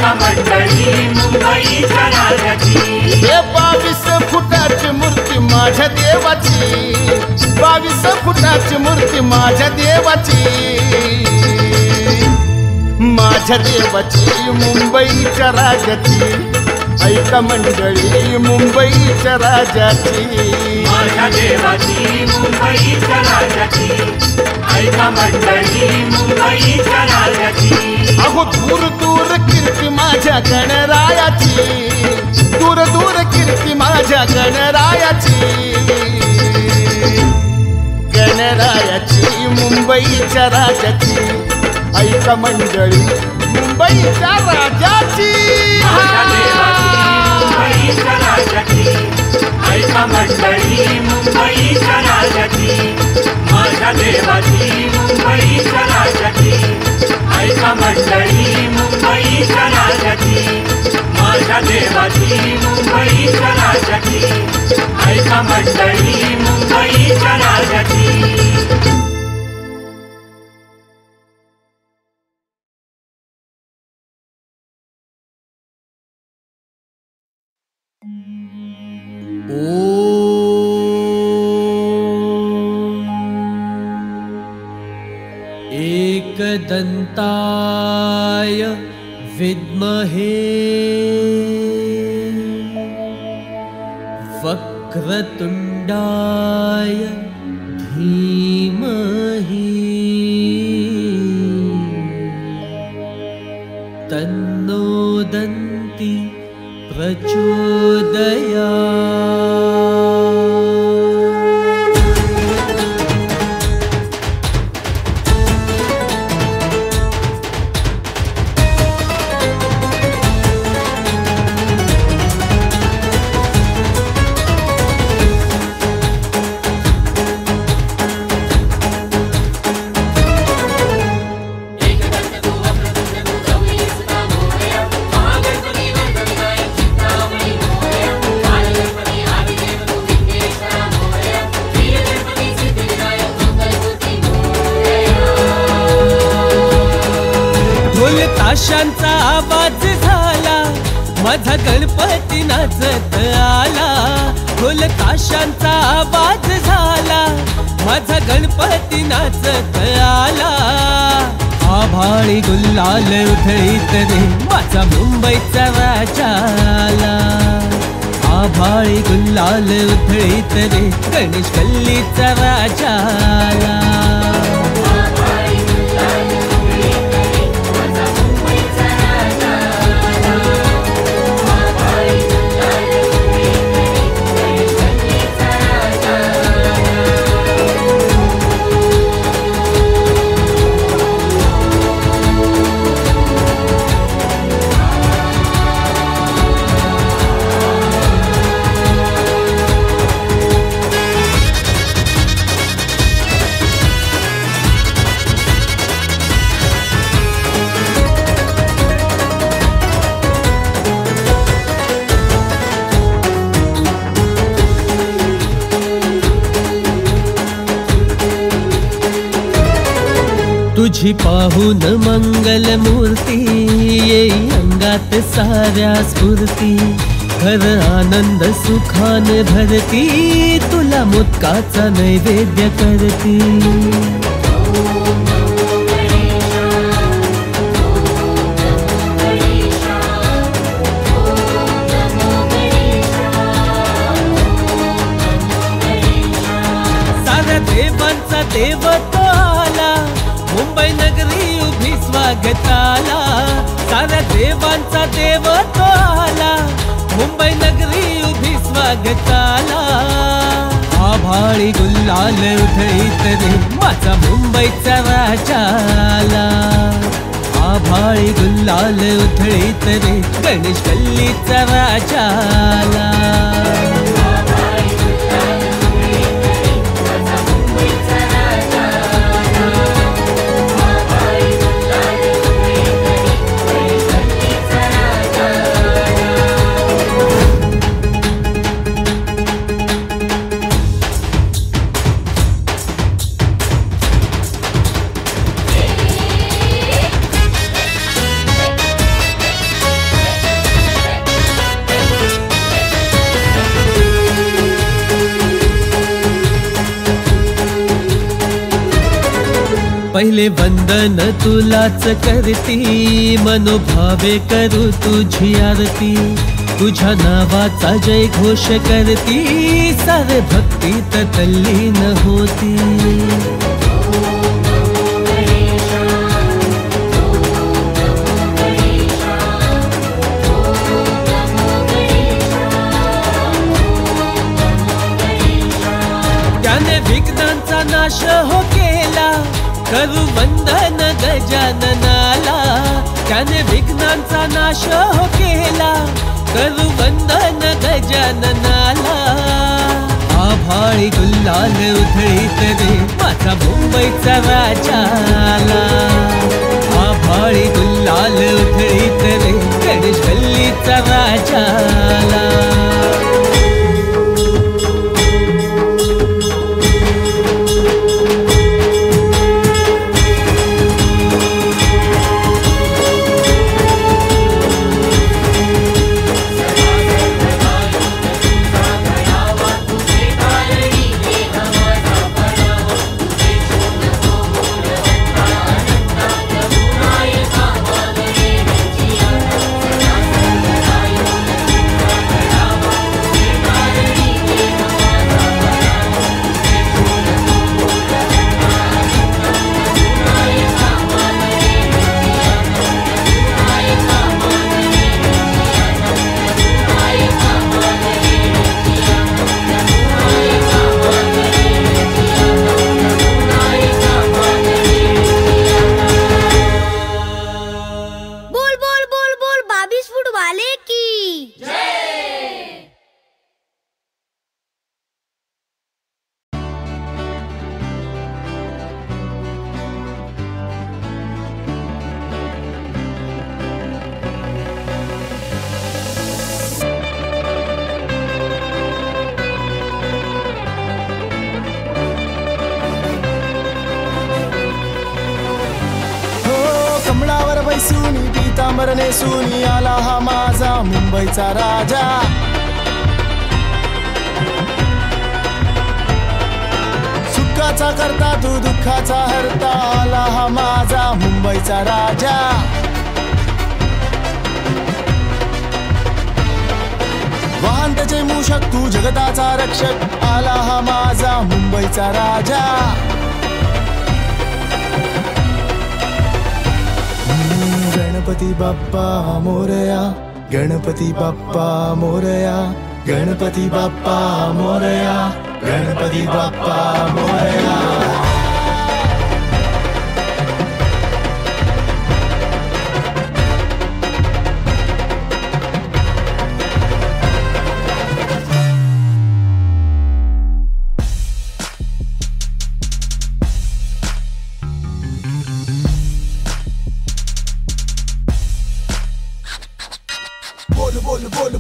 ऐका मंडळी मुंबईच्या राजाची. हे 22 फुटाची मूर्ती माझ्या देवाची, 22 फुटाची मूर्ती माझ्या देवाची, माझ्या देवाची मुंबईच्या राजाची. ऐका मंडळी मुंबईच्या राजाची, माझ्या देवाची मुंबईच्या राजाची. ऐका मंडळी मुंबईच्या राजाची. अहो दूर दूर कीर्ती माझ्या गणरायाची, दूर दूर कीर्ती माझ्या गणरायाची, गणरायाची मुंबईच्या राजाची. ऐका मंडळी मुंबईच्या राजाची. माझ्या देवाची मुंबईच्या राजाची. ऐका मंडळी मुंबईच्या राजाची. माझ्या देवाची मुंबईच्या राजाची. ऐका मंडळी मुंबईच्या राजाची. माझ्या देवाची मुंबईच्या राजाची. ऐका मंडळी मुंबईच्या राजाची. एकदन्ताय विद्महे वक्रतुण्डाय धीमहि तन्नो दन्ति प्रचोदयात्. ताशांचा आवाज झाला, माझा गणपती नाचत आला. ढोल ताशांचा आवाज झाला, माझा गणपती नाचत आला. आभाळी गुल्लाल उधळीत रे माझा मुंबईचा राजा आला. आभाळी गुल्लाल उधळीत रे गणेश गल्लीचा राजा आला. तुझी पाहून मंगल मूर्ती येई अंगात साऱ्या स्फूर्ती. घर आनंद सुखाने भरती, तुला मुत्काचा नैवेद्य करती. साऱ्या देवांचा देव तो आला, मुंबई नगरी उभी स्वागताला. साऱ्या देवांचा देव तो आला, मुंबई नगरी उभी स्वागताला. आभाळी गुल्लाल उधळीत रे माझा मुंबईचा राजा आला. आभाळी गुल्लाल उधळीत रे गणेश गल्लीचा राजा आला. पहिले वंदन तुलाच करती, मनोभावे करू तुझी आरती, तुझ्या नावाचा जय घोष करती, सारे भक्तीत तल्लीन होती. त्याने विघ्नांचा नाश हो केला, करू वंदन गजाननाला. त्याने विघ्नांचा नाश हो केला, करू वंदन गजाननाला. आभाळी गुल्हाल उधळीत रे माझा मुंबईचा राजाला. आभाळी गुल्हाल उधळीत रे गणेश गल्लीचा राजाला. पितांबर नेसून आला हा माझा मुंबईचा राजा. सुखाचा करता तू दुःखाचा हरता, आला हा माझा मुंबईचा राजा. वाहन त्याचे मूषक तू जगताचा रक्षक, आला हा माझा मुंबईचा राजा. गणपती बाप्पा मोरया, गणपती बाप्पा मोरया, गणपती बाप्पा मोरया, गणपती बाप्पा मोरया.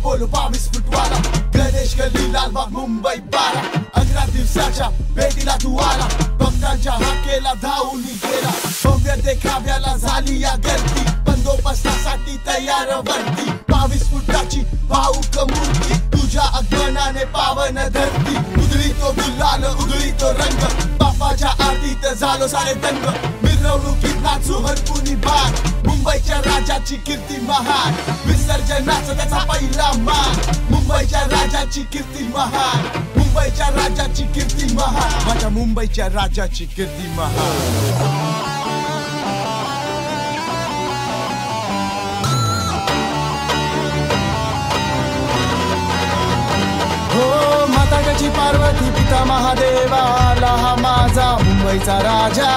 बोल 22 फुटवाला गणेश गल्ली लालबाग मुंबई 12. 11 दिवसाच्या भेटीला तू आला, भक्तांच्या हाकेला धावून गेला. भव्य देखाव्याला झाली या गर्दी, बंदोबस्तासाठी तयार वरती. 22 फुटाची भाऊक मूर्ती, तुझ्या आगमनाने पावन धरती. उधळी तो गुलाल उधळी तो रंग, बापाच्या आरतीत झालो सारे दंग. मिरवणुकीत नाचू हरकुनी भाग, मुंबईच्या राजाची कीर्ती महान. विसर्जनाचा त्याचा पहिला मान, मुंबईच्या राजाची कीर्ती महान. मुंबईच्या राजाची कीर्ती महान, माझ्या मुंबईच्या राजाची कीर्ती महान. पार्वती पिता महादेवा, आला हा माझा मुंबईचा राजा.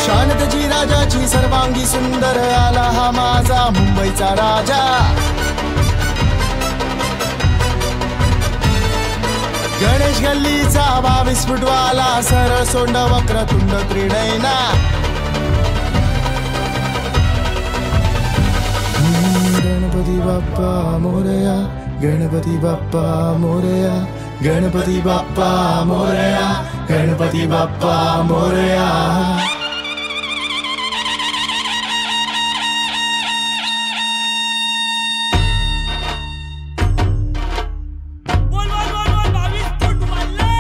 शांतची राजाची सर्वांगी सुंदर, आला हा माझा मुंबईचा राजा. गणेश गल्लीचा 22 फुटवाला, सरळ सोंड वक्रतुंड त्रिनयना. गणपती बाप्पा मोरया, गणपती बाप्पा मोरया, गणपती बाप्पा मोरया, गणपती बाप्पा मोरया. बोल 22 फूट वाले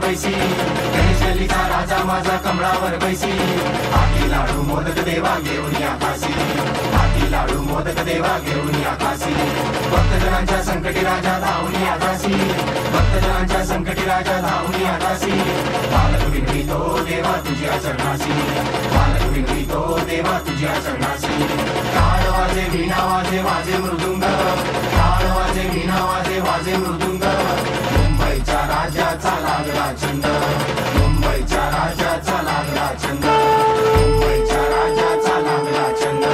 बैसी गणेश गल्लीचा राजा माझा कमळावर बैसी हाती लाडू मोदक देवा घेऊन या काशी हाती लाडू मोदक देवा घेऊन या काशी भक्तजनांच्या संकटी राजा धावून या काशी भक्तजनांच्या संकटी राजा धावून या काशी बालक विनवितो देवा तुझ्या चरणाशी बालक विनवितो देवा तुझ्या चरणाशी टाळ वाजे वीणा वाजे वाजे मृदुंग टाळ वाजे वीणा वाजे वाजे मृदुंग मुंबईच्या राजाचा लागला छंद मुंबईच्या राजाचा लागला छंद मुंबईच्या राजाचा लागला छंद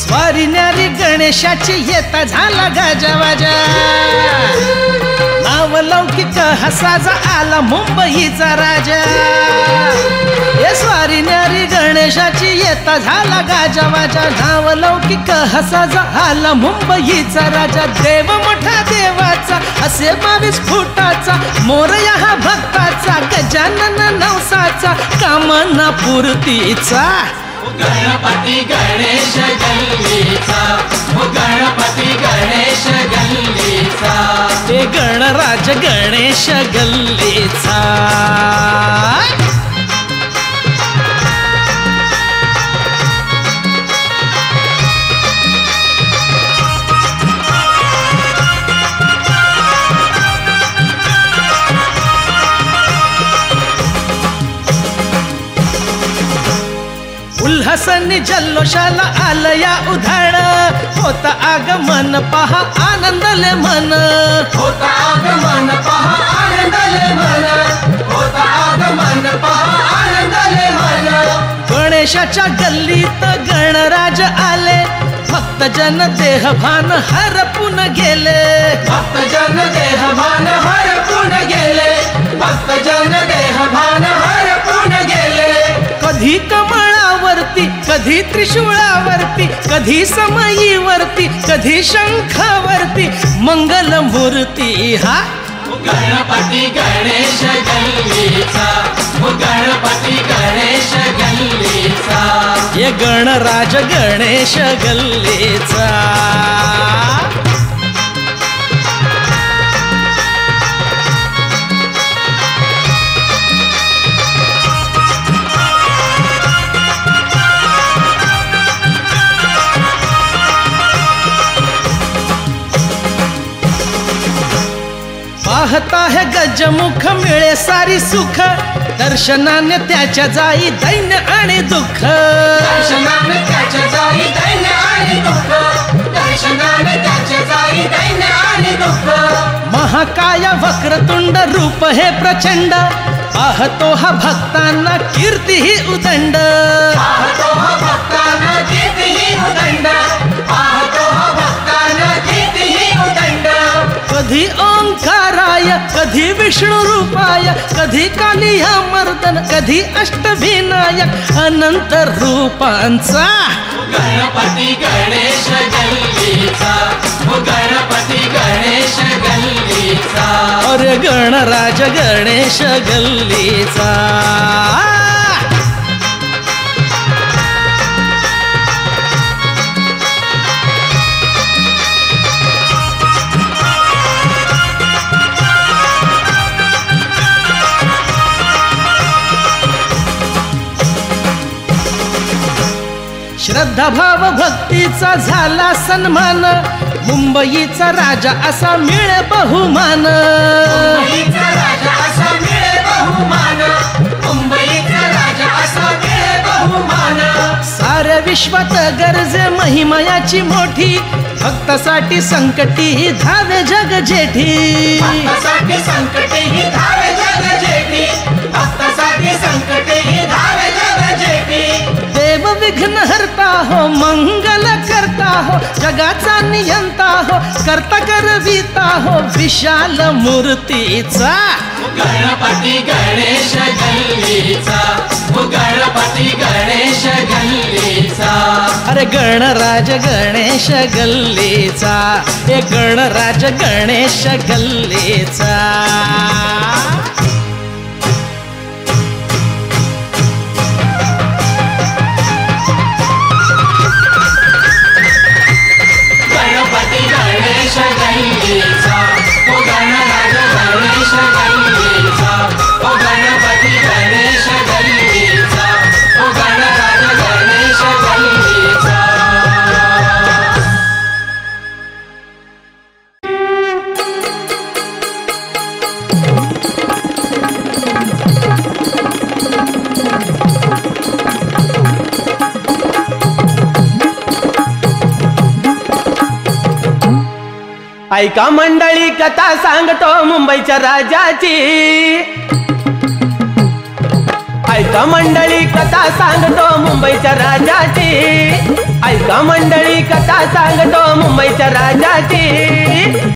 स्वारी गणेशाची येता झाला गाजावाजा नाव लौकिक हसाजा आला मुंबईचा राजा हे स्वारी न्यारी गणेशाची येता झाला गाजावाजा नाव लौकिक हसाजा आला मुंबईचा राजा देव मोठा देवाचा असे 22 फुटाचा मोरया हा भक्ताचा गजानन नवसाचा कामना पूर्तीचा गणपती गणेश गल्लीचा गणपती गणेश गल्लीचा ते गणराज गणेश गल्लीचा उल्हासाने जल्लोषाला आलया उधाण होता आगमन पहा आनंदले मन होता आगमन पहा आनंदले मन होता आगमन पहा आनंदले मन गणेशाच्या गल्लीत गणराज आले भक्तजन देहभान हरपून गेले भक्तजन देहभान हरपून गेले भक्तजन देहभान हरपून गेले कधी कमळावरती कधी त्रिशूळावरती कधी समयीवरती कधी शंखावरती मंगल मूर्ती हा गणपती गणेश गल्लीचा गणपती गणेश गल्लीचा ये गणराज गणेश गल्लीचा पाहता है गजमुख मिळे सारी सुख दर्शनाने त्याच्या जाई दैन्य आणि दुःख दर्शनाने त्याच्या जाई दैन्य आणि दुःख दर्शनाने त्याच्या जाई दैन्य आणि दुःख महाकाय वक्रतुंड रूप हे प्रचंड पाहतो हा भक्तांना कीर्ती ही उदंड पाहतो हा भक्तांना कीर्ती ही उदंड पाहतो हा भक्तांना कीर्ती ही उदंड कधी ओंकाराय कधी विष्णु रूपाय कधी कालिया मर्दन कधी अष्टविनायक अनंत रूपांचा गणपती गणेश गल्लीचा गणपती गणेश गल्लीचा अरे गणराज गणेश गल्लीचा श्रद्धा भाव भक्तीचा झाला सन्मान मुंबईचा राजा असा मिळे बहुमान मुंबईचा राजा असा मिळे बहुमान मुंबईचा राजा असा मिळे बहुमान साऱ्या विश्वात गरजे महिमयाची मोठी भक्तासाठी संकटी धावे जग जेठी भक्तासाठी संकटे ही धावे जग जेठी भक्तासाठी संकटे ही धावे जग जेठी देव विघ्न हरता हो मंगल करता अनंता हो जगाचा नियंता हो करता करविता हो विशाल मूर्तीचा गणपती गणेश गल्लीचा गणपती गणेश गल्लीचा अरे गणराज गणेश गल्लीचा हे गणराज गणेश गल्लीचा गणपती गणेश गल्लीचा गणराज गणेश गल्लीचा गणपती गणेश गल्लीचा गणराज गणेश गल्लीचा ऐका मंडळी कथा सांगतो मुंबईच्या राजाची ऐका मंडळी कथा सांगतो मुंबईच्या राजाची ऐका मंडळी कथा सांगतो मुंबईच्या राजाची